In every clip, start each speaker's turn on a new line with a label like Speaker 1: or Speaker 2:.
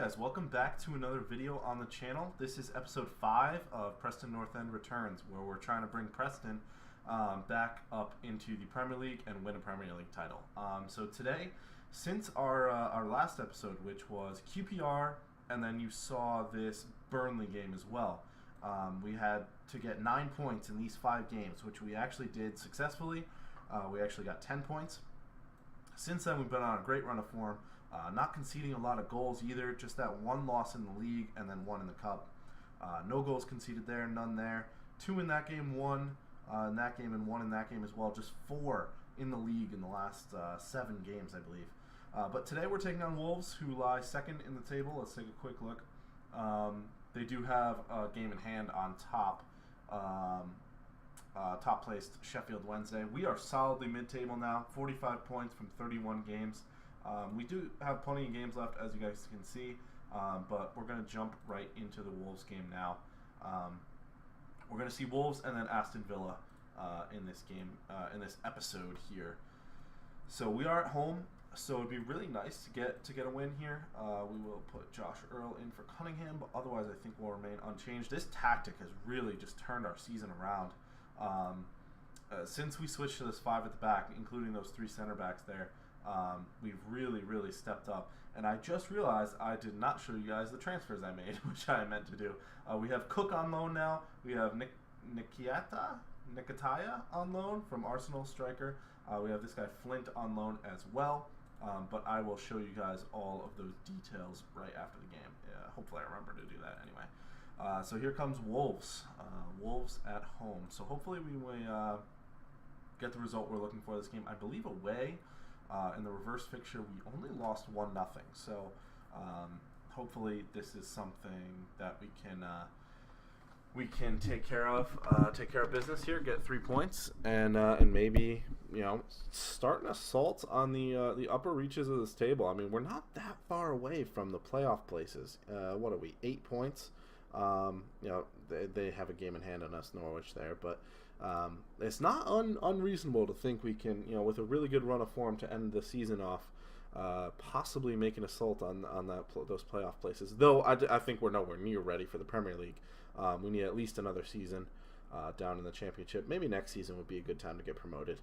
Speaker 1: guys, welcome back to another video on the channel. This is episode 5 of Preston North End Returns, where we're trying to bring Preston back up into the Premier League and win a Premier League title. So today, since our last episode, which was QPR, and then you saw this Burnley game as well, we had to get 9 points in these 5 games, which we actually did successfully. We actually got 10 points. Since then, we've been on a great run of form. Not conceding a lot of goals either, just that one loss in the league and then one in the cup. No goals conceded there, none there. 2 in that game, 1 in that game, and 1 in that game as well. Just 4 in the league in the last 7 games, I believe. But today we're taking on Wolves, who lie second in the table. Let's take a quick look. They do have a game in hand on top. Top placed Sheffield Wednesday. We are solidly mid-table now, 45 points from 31 games. We do have plenty of games left, as you guys can see, but we're going to jump right into the Wolves game now. We're going to see Wolves and then Aston Villa in this game, in this episode here. So we are at home, so it'd be really nice to get a win here. We will put Josh Earl in for Cunningham, but otherwise I think we'll remain unchanged. This tactic has really just turned our season around. Since we switched to this 5 at the back, including those 3 center backs there, we've really stepped up. And I just realized I did not show you guys the transfers I made, which I meant to do. We have Cook on loan now. We have Nikitaya on loan from Arsenal striker. We have this guy Flint on loan as well. But I will show you guys all of those details right after the game. Hopefully I remember to do that anyway. So here comes Wolves. Wolves at home. So hopefully we will get the result we're looking for this game. I believe away. In the reverse fixture, we only lost 1-0. So hopefully this is something that we can take care of business here, get 3 points, and maybe start an assault on the upper reaches of this table. I mean, we're not that far away from the playoff places. What are we? 8 points. They have a game in hand on us, Norwich there, but. It's not unreasonable to think we can, with a really good run of form to end the season off, possibly make an assault on those playoff places. Though I think we're nowhere near ready for the Premier League. We need at least another season down in the Championship. Maybe next season would be a good time to get promoted.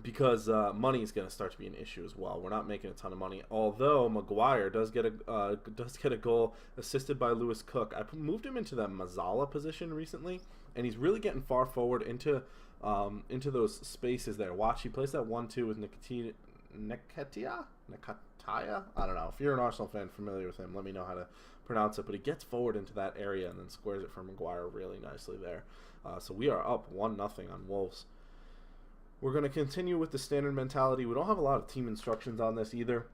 Speaker 1: Because money is going to start to be an issue as well. We're not making a ton of money, although Maguire does get a goal assisted by Lewis Cook. I moved him into that Mazzala position recently, and he's really getting far forward into those spaces there. Watch, he plays that 1-2 with Nikitaya. I don't know. If you're an Arsenal fan familiar with him, let me know how to pronounce it. But he gets forward into that area and then squares it for Maguire really nicely there. So we are up 1-0 on Wolves. We're going to continue with the standard mentality. We don't have a lot of team instructions on this either.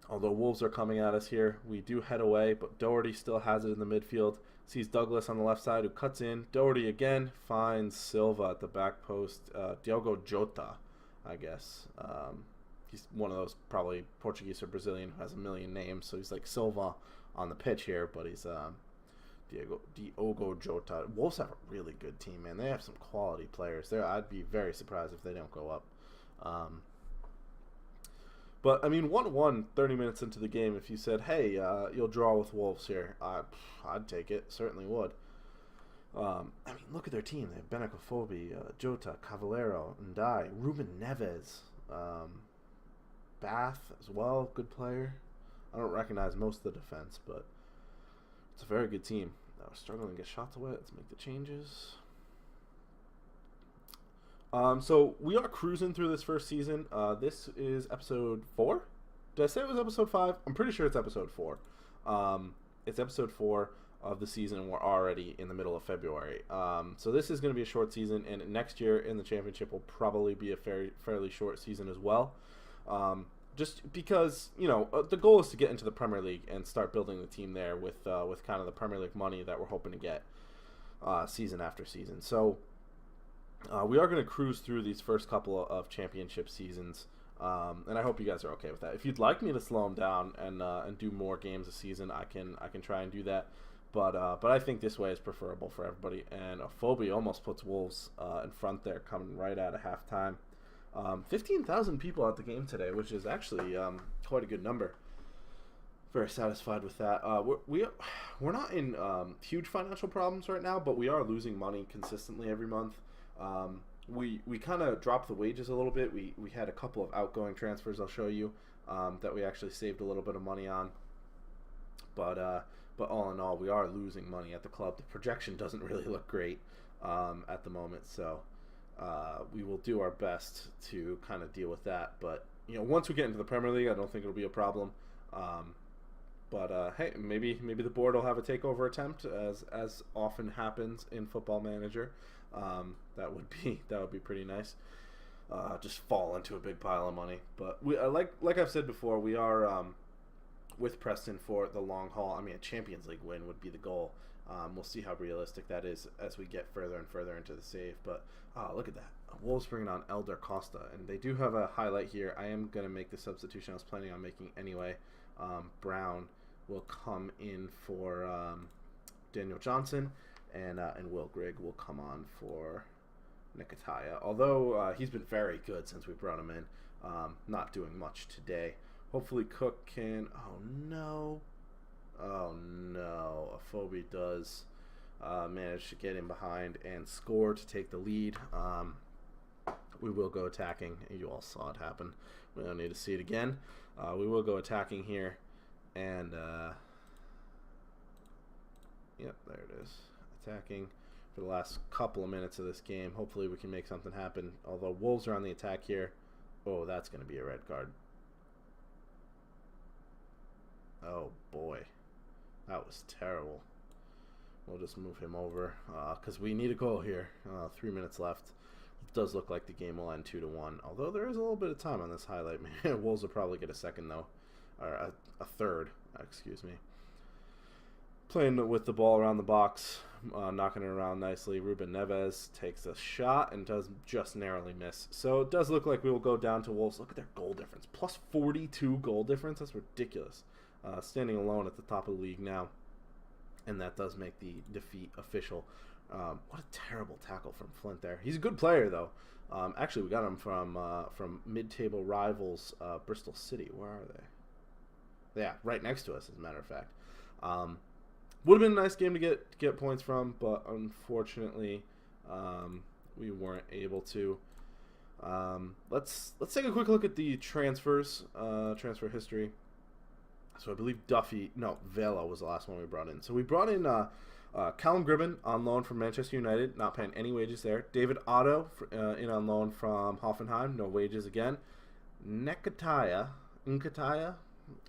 Speaker 1: Although Wolves are coming at us here. We do head away, but Doherty still has it in the midfield. Sees Douglas on the left side who cuts in. Doherty again finds Silva at the back post. Diogo Jota, I guess. He's one of those probably Portuguese or Brazilian who has a million names. So he's like Silva on the pitch here, but he's Diogo Jota. Wolves have a really good team, man. They have some quality players there. I'd be very surprised if they don't go up. But, I mean, 1-1 30 minutes into the game, if you said, hey, you'll draw with Wolves here, I'd take it. Certainly would. I mean, look at their team. They have Benakofobi, Jota, Cavallero, Ndai, Ruben Neves, Bath as well, good player. I don't recognize most of the defense, but it's a very good team. We're struggling to get shots away. Let's make the changes. So we are cruising through this first season. This is episode 4. Did I say it was episode 5? I'm pretty sure it's episode 4. It's episode 4 of the season, and we're already in the middle of February. So this is going to be a short season, and next year in the Championship will probably be a fairly short season as well. Just because, the goal is to get into the Premier League and start building the team there with kind of the Premier League money that we're hoping to get season after season. So we are going to cruise through these first couple of Championship seasons, and I hope you guys are okay with that. If you'd like me to slow them down and do more games a season, I can try and do that. But I think this way is preferable for everybody. And Afobe almost puts Wolves in front there, coming right out of halftime. 15,000 people at the game today, which is actually quite a good number. very satisfied with that. We're not in huge financial problems right now, but we are losing money consistently every month. We kind of dropped the wages a little bit. We had a couple of outgoing transfers I'll show you that we actually saved a little bit of money on. But all in all, we are losing money at the club. The projection doesn't really look great at the moment, so we will do our best to kind of deal with that. But once we get into the Premier League, I don't think it'll be a problem. But hey, maybe the board will have a takeover attempt, as often happens in Football Manager. That would be pretty nice. Just fall into a big pile of money. But we like I've said before, we are with Preston for the long haul. I mean, a Champions League win would be the goal. We'll see how realistic that is as we get further and further into the save. But look at that. Wolves bringing on Elder Costa, and they do have a highlight here. I am going to make the substitution I was planning on making anyway. Brown will come in for Daniel Johnson, and Will Grigg will come on for Nketiah. Although he's been very good since we brought him in, not doing much today. Hopefully Cook can... Oh no, Afobe does manage to get in behind and score to take the lead. We will go attacking. You all saw it happen. We don't need to see it again. We will go attacking here, and yep, there it is. Attacking for the last couple of minutes of this game. Hopefully we can make something happen. Although Wolves are on the attack here. Oh, that's going to be a red card. Oh boy, that was terrible. We'll just move him over because we need a goal here. 3 minutes left. It does look like the game will end 2-1. Although there is a little bit of time on this highlight. Wolves will probably get a second though, or a third. Excuse me. Playing with the ball around the box, knocking it around nicely. Ruben Neves takes a shot and does just narrowly miss. So it does look like we will go down to Wolves. Look at their goal difference. Plus 42 goal difference. That's ridiculous. Standing alone at the top of the league now. And that does make the defeat official. What a terrible tackle from Flint there. He's a good player, though. Actually, we got him from mid-table rivals Bristol City. Where are they? Yeah, right next to us, as a matter of fact. Would have been a nice game to get points from, but unfortunately, we weren't able to. Let's take a quick look at the transfers, transfer history. So I believe Vela was the last one we brought in. So we brought in Callum Gribben on loan from Manchester United, not paying any wages there. David Otto in on loan from Hoffenheim, no wages again. Nketiah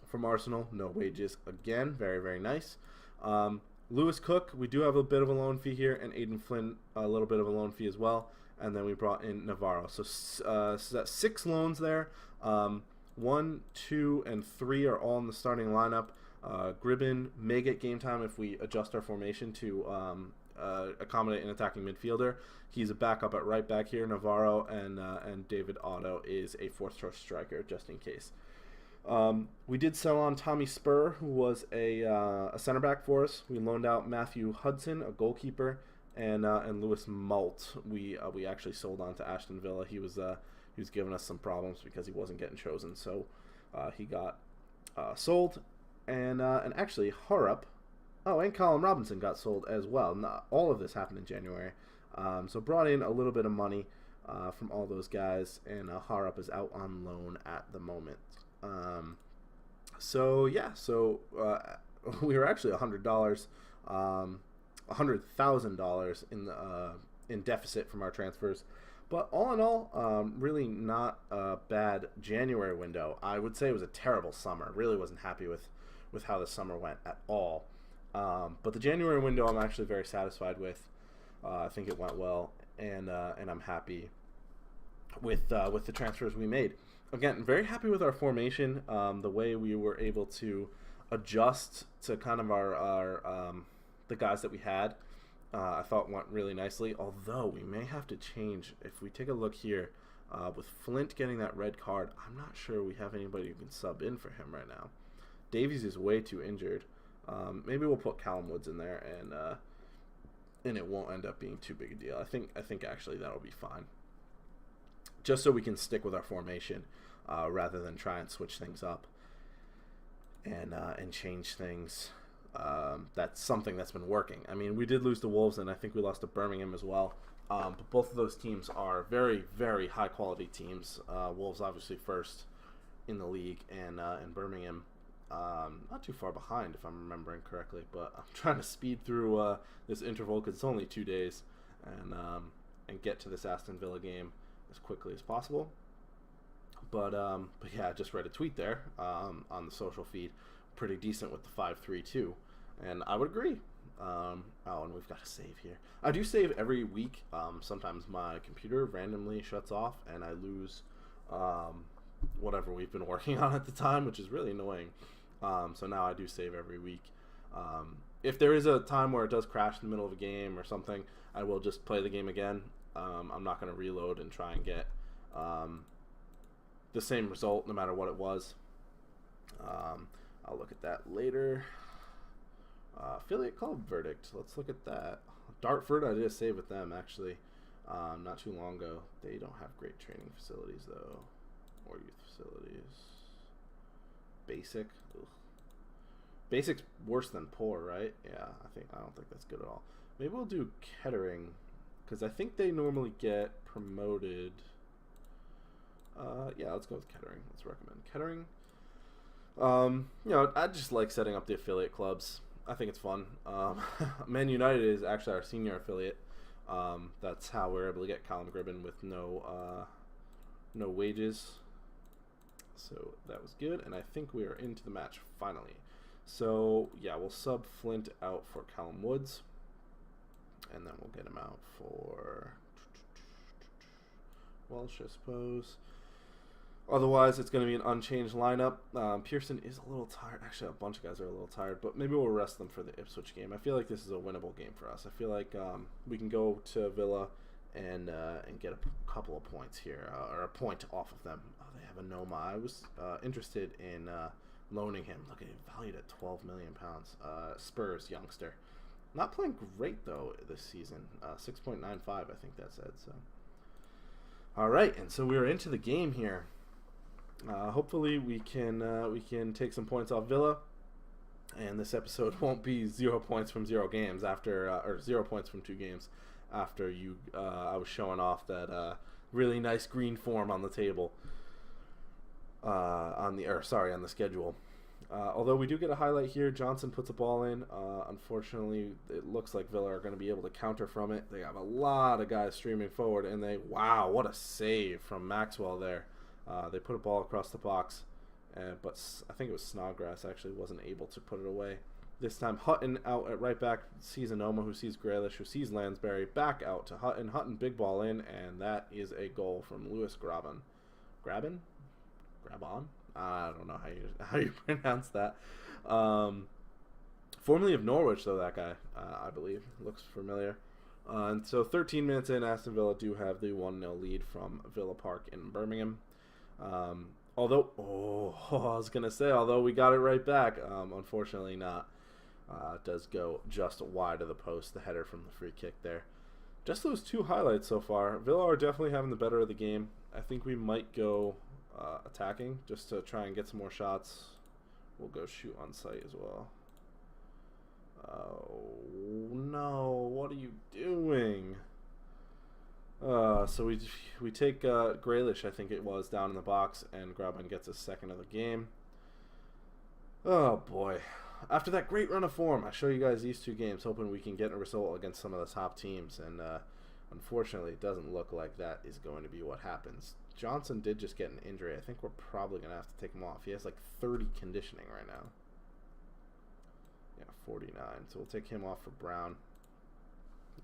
Speaker 1: from Arsenal, no wages again. Very, very nice. Lewis Cook, we do have a bit of a loan fee here, and Aiden Flynn, a little bit of a loan fee as well. And then we brought in Navarro. So that's 6 loans there. 1, 2, and 3 are all in the starting lineup. Gribben may get game time if we adjust our formation to accommodate an attacking midfielder. He's a backup at right back here. Navarro and David Otto is a 4th-choice striker, just in case. We did sell on Tommy Spur, who was a center back for us. We loaned out Matthew Hudson, a goalkeeper, and Lewis Malt. We actually sold on to Aston Villa. He was giving us some problems because he wasn't getting chosen, so he got sold. And actually, Harrop, and Colin Robinson got sold as well. Not all of this happened in January. So brought in a little bit of money from all those guys, and Harrop is out on loan at the moment. We were actually $100,000 in deficit from our transfers. But all in all, really not a bad January window. I would say it was a terrible summer. Really wasn't happy with how the summer went at all. But the January window I'm actually very satisfied with. I think it went well, and I'm happy with the transfers we made. Again, very happy with our formation, the way we were able to adjust to kind of our the guys that we had. I thought went really nicely, although we may have to change. If we take a look here, with Flint getting that red card, I'm not sure we have anybody who can sub in for him right now. Davies is way too injured. Maybe we'll put Callum Woods in there, and it won't end up being too big a deal. I think actually that'll be fine, just so we can stick with our formation rather than try and switch things up. and change things. That's something that's been working. I mean, we did lose to Wolves, and I think we lost to Birmingham as well. But both of those teams are very, very high-quality teams. Wolves obviously first in the league, and Birmingham not too far behind, if I'm remembering correctly. But I'm trying to speed through this interval because it's only 2 days, and get to this Aston Villa game as quickly as possible. But yeah, I just read a tweet there on the social feed. Pretty decent with the 5-3-2, and I would agree. Oh, and we've got to save here. I do save every week. Sometimes my computer randomly shuts off, and I lose whatever we've been working on at the time, which is really annoying. So now I do save every week. If there is a time where it does crash in the middle of a game or something, I will just play the game again. I'm not going to reload and try and get the same result no matter what it was. I'll look at that later. Affiliate club verdict. Let's look at that. Dartford, I did a save with them actually not too long ago. They don't have great training facilities though, or youth facilities. Basic. Ugh. Basic's worse than poor, right? Yeah, I don't think that's good at all. Maybe we'll do Kettering, because I think they normally get promoted. Yeah, let's go with Kettering. Let's recommend Kettering. I just like setting up the affiliate clubs. I think it's fun. Man United is actually our senior affiliate. That's how we're able to get Callum Gribben with no wages. So that was good, and I think we are into the match finally. So yeah, we'll sub Flint out for Callum Woods, and then we'll get him out for Welsh, I suppose. Otherwise, it's going to be an unchanged lineup. Pearson is a little tired. Actually, a bunch of guys are a little tired, but maybe we'll rest them for the Ipswich game. I feel like this is a winnable game for us. I feel like we can go to Villa and get a couple of points here, or a point off of them. Oh, they have a Noma. I was interested in loaning him. Look at him, valued at £12 million. Spurs youngster. Not playing great, though, this season. 6.95, I think that said. So. All right, and so we're into the game here. Hopefully we can take some points off Villa, and this episode won't be 0 points from 0 games after, or 0 points from 2 games after I was showing off that really nice green form on the table on the schedule. Although we do get a highlight here, Johnson puts a ball in. Unfortunately, it looks like Villa are going to be able to counter from it. They have a lot of guys streaming forward, and wow, what a save from Maxwell there. They put a ball across the box, but I think it was Snodgrass actually wasn't able to put it away. This time Hutton out at right back, sees Anoma, who sees Grealish, who sees Lansbury, back out to Hutton. Hutton big ball in, and that is a goal from Lewis Graben. Grabon? I don't know how you pronounce that. Formerly of Norwich, though, that guy, I believe. Looks familiar. And so 13 minutes in, Aston Villa do have the 1-0 lead from Villa Park in Birmingham. Although we got it right back, unfortunately not. It does go just wide of the post, the header from the free kick there. Just those 2 highlights so far. Villa are definitely having the better of the game. I think we might go attacking just to try and get some more shots. We'll go shoot on sight as well. Oh no, what are you doing? So we take Grealish, I think it was, down in the box, and Graben gets a second of the game. Oh boy. After that great run of form, I show you guys these 2 games, hoping we can get a result against some of the top teams, and unfortunately it doesn't look like that is going to be what happens. Johnson did just get an injury. I think we're probably going to have to take him off. He has like 30 conditioning right now. Yeah, 49. So we'll take him off for Brown.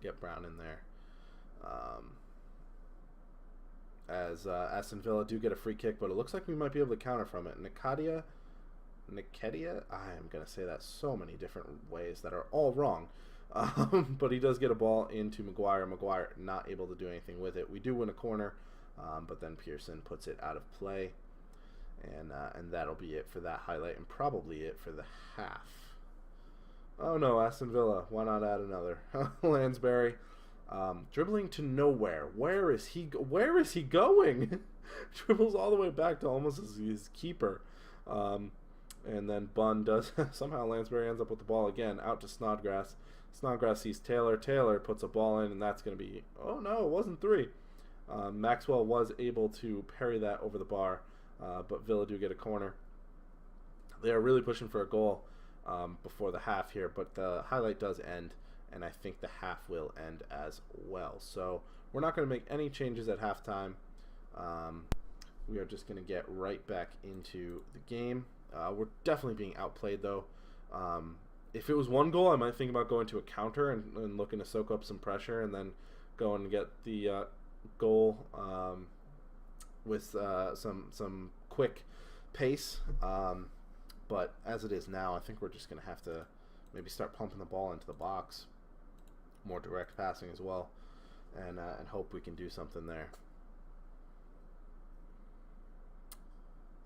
Speaker 1: Get Brown in there. As Aston Villa do get a free kick, but it looks like we might be able to counter from it. Nikedia, I am going to say that so many different ways that are all wrong. But he does get a ball into Maguire. Maguire not able to do anything with it. We do win a corner, but then Pearson puts it out of play. And that'll be it for that highlight, and probably it for the half. Oh no, Aston Villa. Why not add another? Lansbury. Dribbling to nowhere. Where is he going? Dribbles all the way back to almost his keeper. And then Bunn does somehow Lansbury ends up with the ball again, out to Snodgrass. Snodgrass sees Taylor. Taylor puts a ball in, and that's going to be, oh no, it wasn't 3. Maxwell was able to parry that over the bar, but Villa do get a corner. They are really pushing for a goal before the half here, but the highlight does end, and I think the half will end as well. So we're not going to make any changes at halftime. We are just going to get right back into the game. We're definitely being outplayed, though. If it was 1 goal, I might think about going to a counter and looking to soak up some pressure and then go and get the goal with some quick pace. But as it is now, I think we're just going to have to maybe start pumping the ball into the box. More direct passing as well. And hope we can do something there.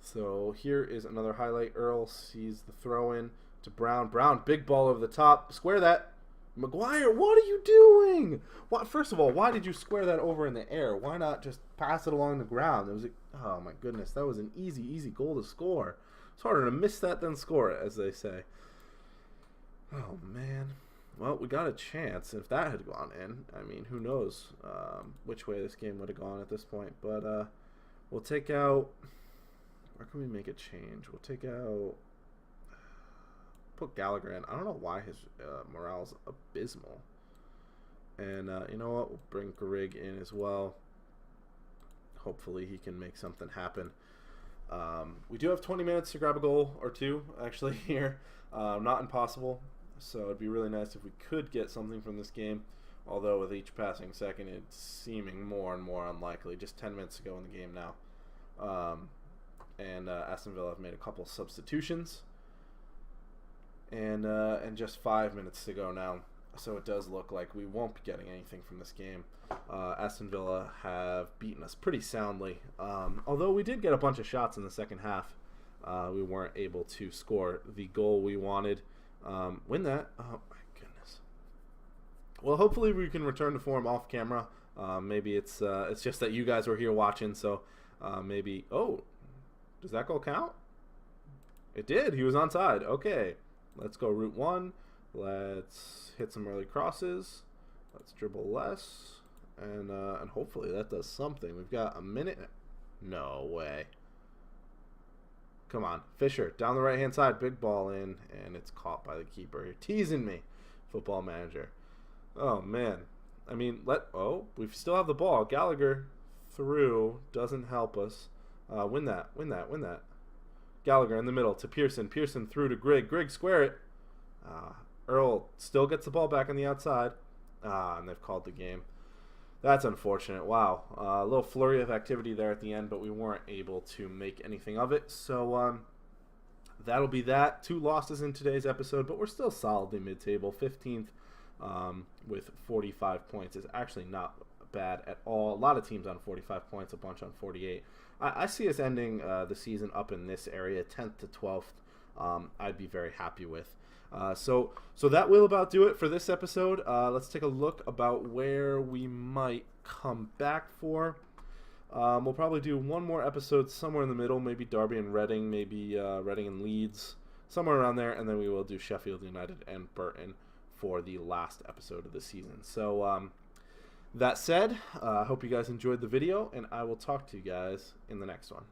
Speaker 1: So here is another highlight. Earl sees the throw in to Brown. Brown, big ball over the top. Square that. Maguire, what are you doing? First of all, why did you square that over in the air? Why not just pass it along the ground? It was oh my goodness, that was an easy goal to score. It's harder to miss that than score it, as they say. Oh man. Well, we got a chance. If that had gone in, I mean, who knows which way this game would have gone at this point. But we'll take out. Where can we make a change? We'll take out. Put Gallagher in. I don't know why his morale's abysmal. And you know what? We'll bring Grigg in as well. Hopefully he can make something happen. We do have 20 minutes to grab a goal or 2, actually, here. Not impossible. So it'd be really nice if we could get something from this game. Although with each passing second, it's seeming more and more unlikely. Just 10 minutes to go in the game now. And Aston Villa have made a couple substitutions. And just 5 minutes to go now. So it does look like we won't be getting anything from this game. Aston Villa have beaten us pretty soundly. Although we did get a bunch of shots in the second half. We weren't able to score the goal we wanted. Win that. Oh, my goodness. Well, hopefully we can return to form off camera. Maybe it's just that you guys were here watching. So maybe... Oh, does that goal count? It did. He was onside. Okay. Let's go route 1. Let's hit some early crosses. Let's dribble less. And hopefully that does something. We've got a minute. No way. Come on. Fisher, down the right-hand side. Big ball in. And it's caught by the keeper. You're teasing me, Football Manager. Oh, man. I mean, we still have the ball. Gallagher through. Doesn't help us. Win that. Gallagher in the middle to Pearson. Pearson through to Grigg. Grigg, square it. Earl still gets the ball back on the outside. And they've called the game. That's unfortunate. Wow. A little flurry of activity there at the end, but we weren't able to make anything of it. So that'll be that. 2 losses in today's episode, but we're still solidly mid-table. 15th with 45 points is actually not bad at all. A lot of teams on 45 points, a bunch on 48. I see us ending the season up in this area, 10th to 12th. I'd be very happy with. So that will about do it for this episode. Let's take a look about where we might come back for. We'll probably do one more episode somewhere in the middle, maybe Derby and Reading, maybe Reading and Leeds, somewhere around there, and then we will do Sheffield United and Burton for the last episode of the season. So that said, I hope you guys enjoyed the video, and I will talk to you guys in the next one.